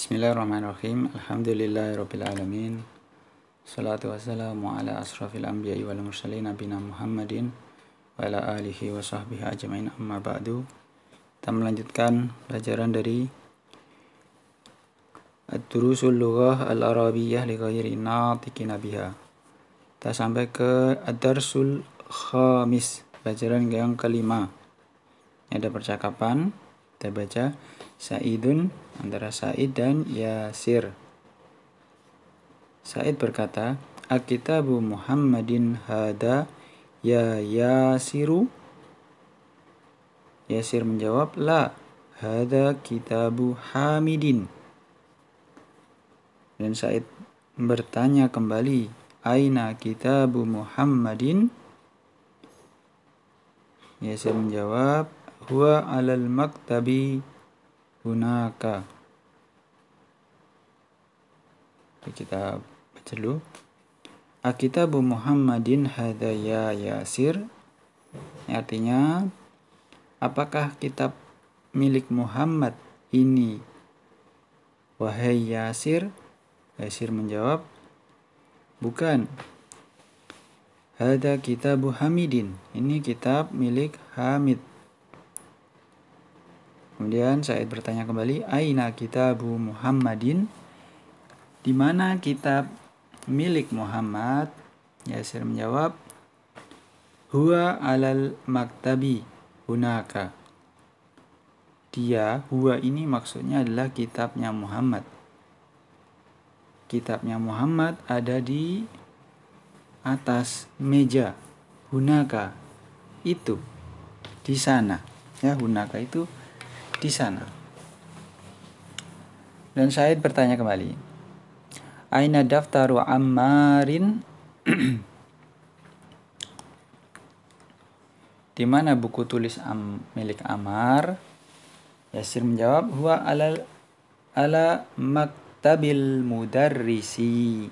Bismillahirrahmanirrahim. Alhamdulillahirabbil alamin. Salatu wassalamu ala asrafil anbiya'i wal mursalin nabiyina Muhammadin wa ala alihi wa sahbihi ajmain, amma ba'du. Kita melanjutkan pelajaran dari Ad-Durusul Lughah Al-Arabiyyah li ghairi natiqina biha. Kita sampai ke Ad-Darsul Khamis, pelajaran yang kelima. Ada percakapan, kita baca Sa'idun, antara Sa'id dan Yasir. Sa'id berkata, "Akitabu Muhammadin hada ya Yasiru?" Yasir menjawab, "La, hada kitabu Hamidin." Dan Sa'id bertanya kembali, "Aina kitabu Muhammadin?" Yasir menjawab, "Huwa alal maktabi hunaka." Kita baca dulu. Akitabu Muhammadin hadza ya Yasir. Artinya, apakah kitab milik Muhammad ini, wahai Yasir? Yasir menjawab, bukan. Hadza kitabu Hamidin. Ini kitab milik Hamid. Kemudian Sa'id bertanya kembali, "Aina kitabu Muhammadin?" Di mana kitab milik Muhammad? Yasir menjawab, "Huwa alal maktabi hunaka." Dia, huwa ini maksudnya adalah kitabnya Muhammad. Kitabnya Muhammad ada di atas meja. Hunaka itu di sana. Ya, hunaka itu di sana. Dan Said bertanya kembali, "Aina daftaru Ammarin?" Di mana buku tulis milik Ammar? Yasir menjawab, "Huwa ala maktabil mudarrisi."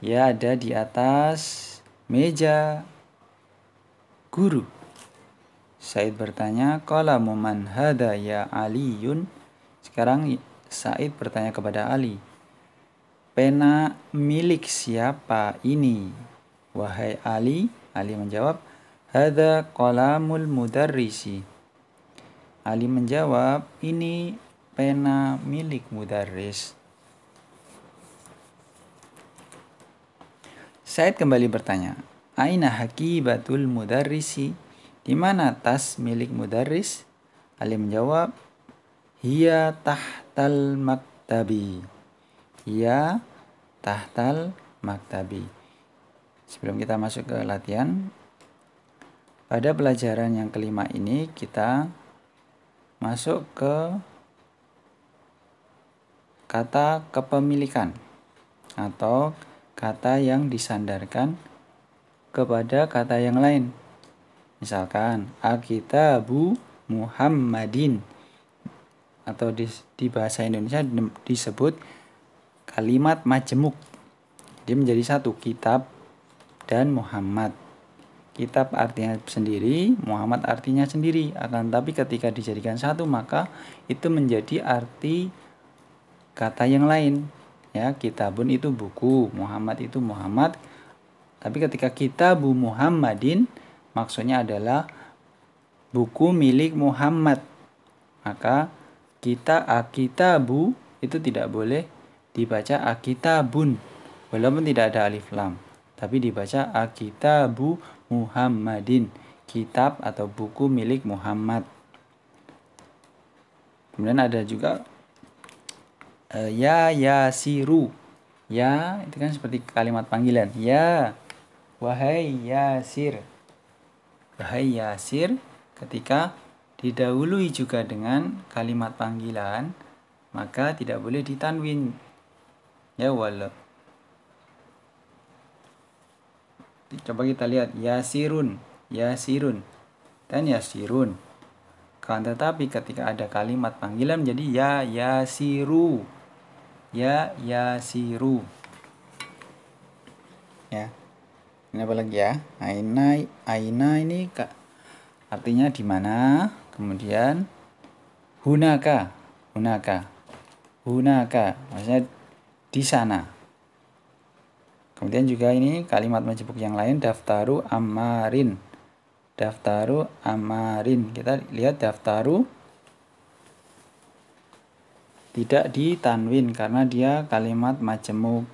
Dia ada di atas meja guru. Sa'id bertanya, "Qalamu man hadha ya Aliyun?" Sekarang Sa'id bertanya kepada Ali, "Pena milik siapa ini, wahai Ali?" Ali menjawab, "Hadha qalamul mudarrisi." Ali menjawab, "Ini pena milik mudarris." Sa'id kembali bertanya, "Aina hakibatul mudarrisi?" Di mana tas milik mudarris? Ali menjawab, "Hiya tahtal maktabi." Hiya tahtal maktabi. Sebelum kita masuk ke latihan, pada pelajaran yang kelima ini kita masuk ke kata kepemilikan atau kata yang disandarkan kepada kata yang lain. Misalkan, Akitabu Muhammadin, atau di bahasa Indonesia disebut kalimat majemuk. Dia menjadi satu, kitab dan Muhammad. Kitab artinya sendiri, Muhammad artinya sendiri. Akan tetapi ketika dijadikan satu, maka itu menjadi arti kata yang lain. Ya, kitabun itu buku, Muhammad itu Muhammad. Tapi ketika kitabu Muhammadin, maksudnya adalah buku milik Muhammad. Maka akitabu itu tidak boleh dibaca akitabun, walaupun tidak ada alif lam, tapi dibaca akitabu Muhammadin, kitab atau buku milik Muhammad. Kemudian ada juga ya Yasiru. Ya itu kan seperti kalimat panggilan. Ya, wahai Yasir. Wahai Yasir, ketika didahului juga dengan kalimat panggilan, maka tidak boleh ditanwin. Ya, wala. Coba kita lihat, Yasirun, Yasirun, dan Yasirun. Kan tetapi ketika ada kalimat panggilan menjadi ya Yasiru. Ya Yasiru. Ya. Ini apa lagi ya? Aina ini artinya di mana? Kemudian hunaka. hunaka, maksudnya di sana. Kemudian juga ini kalimat majemuk yang lain, daftaru amarin. Daftaru amarin. Kita lihat daftaru tidak ditanwin karena dia kalimat majemuk.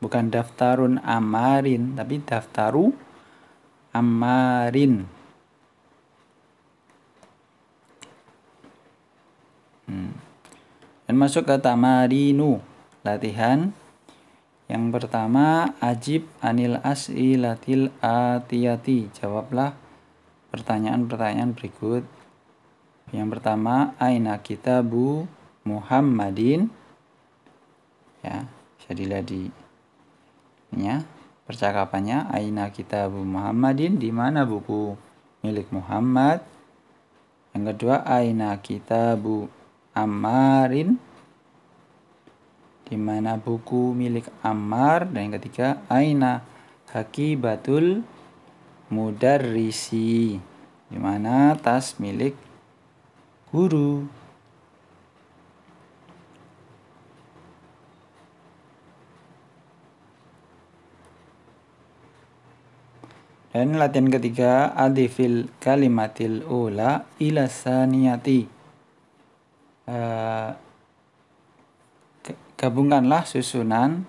Bukan daftarun amarin, tapi daftaru amarin. Dan masuk ke tamarinu, latihan. Yang pertama, ajib anil as'ilatil atiyati. Jawablah pertanyaan-pertanyaan berikut. Yang pertama, aina kitabu Muhammadin. Ya, bisa dilihat di ini ya, percakapannya. Aina kitabu Muhammadin, di mana buku milik Muhammad. Yang kedua, aina kitabu Ammarin, di mana buku milik Ammar. Dan yang ketiga, aina hakibatul mudarrisi, di mana tas milik guru. Dan latihan ketiga, adifil kalimatil ula ila saniyati. Gabungkanlah susunan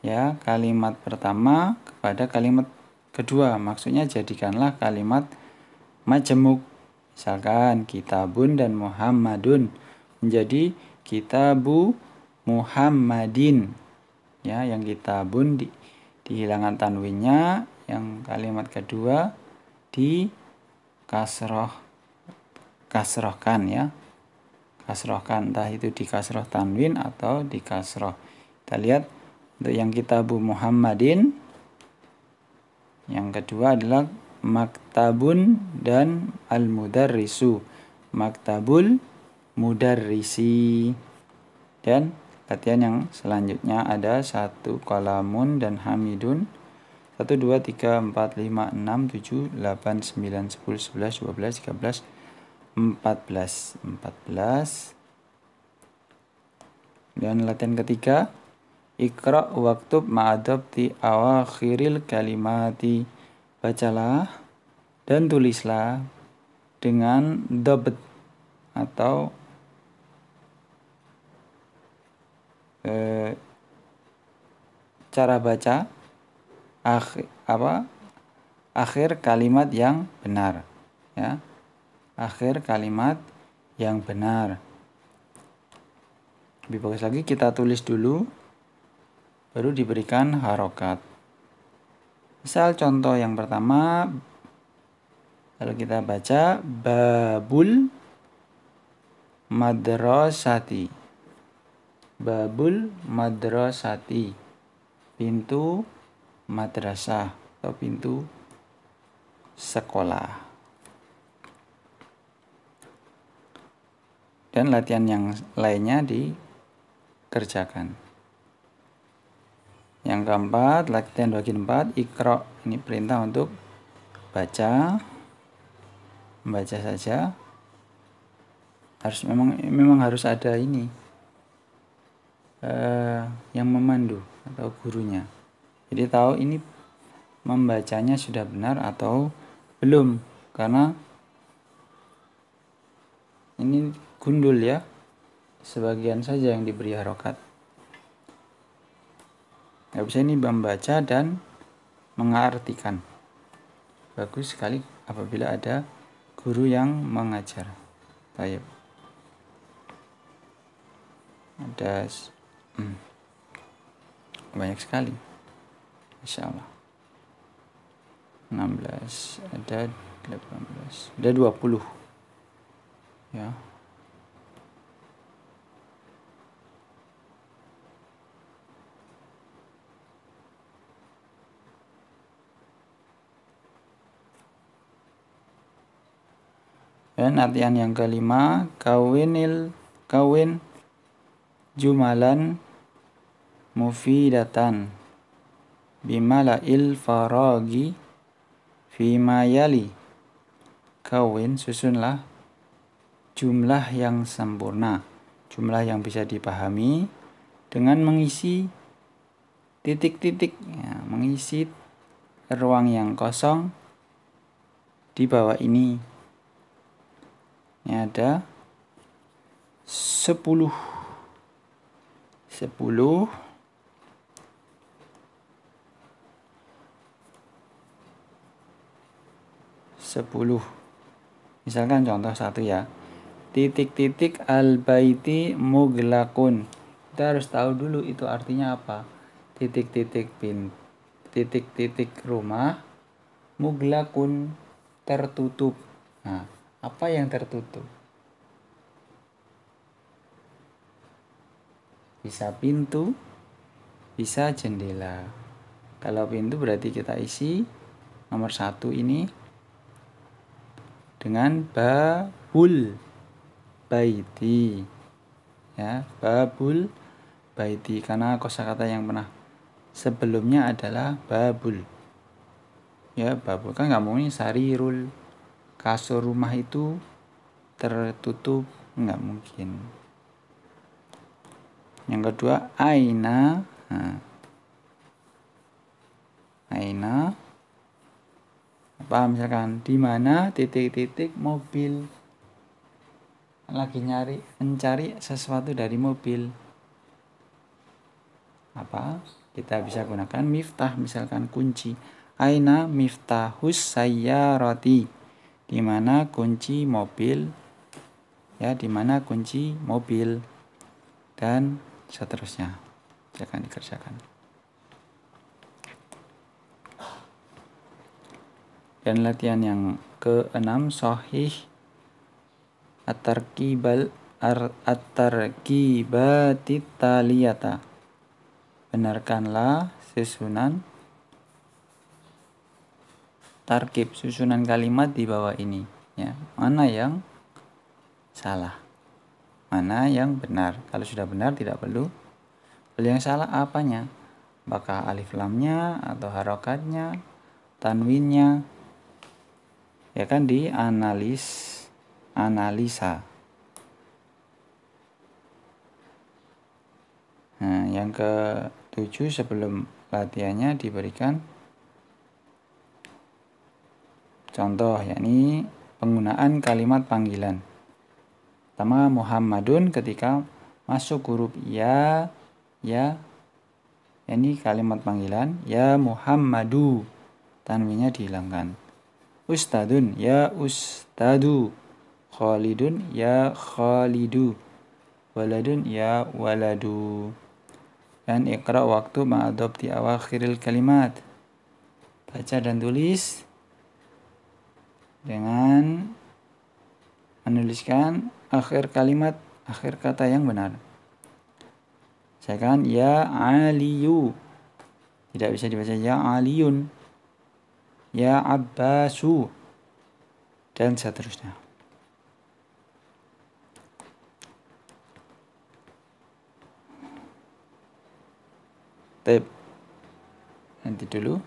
ya kalimat pertama kepada kalimat kedua. Maksudnya jadikanlah kalimat majemuk. Misalkan kitabun dan Muhammadun menjadi kitabu Muhammadin. Ya, yang kitabun dihilangkan tanwinnya, yang kalimat kedua di kasrohkan ya. Kasrohkan, entah itu di kasroh tanwin atau di kasroh. Kita lihat untuk yang kitabu Muhammadin, yang kedua adalah maktabun dan al-mudarrisu. Maktabul mudarrisi. Dan latihan yang selanjutnya ada 1 qalamun dan hamidun. 1, 2, 3, 4, 5, 6, 7, 8, 9, 10, 11, 12, 13, 14. Dan latihan ketiga, Iqra waktub ma'adabti awakhiril kalimati. Bacalah dan tulislah dengan dabt atau cara baca akhir kalimat yang benar ya. Akhir kalimat yang benar. Lebih bagus lagi kita tulis dulu, baru diberikan harokat. Misal contoh yang pertama, lalu kita baca babul madrasati. Babul madrasati, pintu madrasah atau pintu sekolah. Dan latihan yang lainnya dikerjakan. Yang keempat, latihan bagian 4, Iqra. Ini perintah untuk baca. Membaca saja. Memang harus ada ini yang memandu atau gurunya. Jadi tahu ini membacanya sudah benar atau belum, karena ini gundul ya, sebagian saja yang diberi harokat. Nggak bisa ini membaca dan mengartikan. Bagus sekali apabila ada guru yang mengajar. Baik. Ada banyak sekali. Insya Allah. 16, ada 18, ada 20. Ya. Dan latihan yang kelima, kawin jumalan mufidatan bimala'il faragi fima yali. Kawin, susunlah jumlah yang sempurna jumlah yang bisa dipahami dengan mengisi titik-titik, ya, mengisi ruang yang kosong di bawah ini. Ini ada 10 misalkan contoh 1 ya, titik-titik al-baiti muglakun. Kita harus tahu dulu itu artinya apa. Titik-titik titik-titik rumah, muglakun tertutup. Nah, apa yang tertutup? Bisa pintu, bisa jendela. Kalau pintu berarti kita isi nomor 1 ini dengan babul baiti, ya, babul baiti, karena kosakata yang pernah sebelumnya adalah babul, ya. Babul kan nggak mungkin sarirul, kasur rumah itu tertutup, nggak mungkin. Yang kedua aina. Nah, aina apa, misalkan di mana titik-titik mobil, lagi mencari sesuatu dari mobil, apa, kita bisa gunakan miftah, misalkan kunci. Aina miftahus sayyarati, di mana kunci mobil, ya, di mana kunci mobil, dan seterusnya. Akan dikerjakan. Dan latihan yang ke-6, sahih at-tarkibatit taliyata. Benarkanlah susunan tarkib, susunan kalimat di bawah ini, ya. Mana yang salah, mana yang benar. Kalau sudah benar tidak perlu. Kalau yang salah apanya? Apakah alif lamnya atau harokatnya, tanwinnya? Ya kan, analisa. Nah, yang ke-7 sebelum latihannya diberikan contoh, yakni penggunaan kalimat panggilan. Pertama, Muhammadun, ketika masuk huruf ya, ini kalimat panggilan. Ya Muhammadu, tanwinnya dihilangkan. Ustadun, ya ustadu. Khalidun, ya khalidu. Waladun, ya waladu. Dan iqra waktu ma'adobti awakhiril kalimat. Baca dan tulis dengan menuliskan akhir kalimat, akhir kata yang benar. Misalkan ya aliyu, tidak bisa dibaca ya aliyun, ya abbasu, dan seterusnya. Nanti dulu.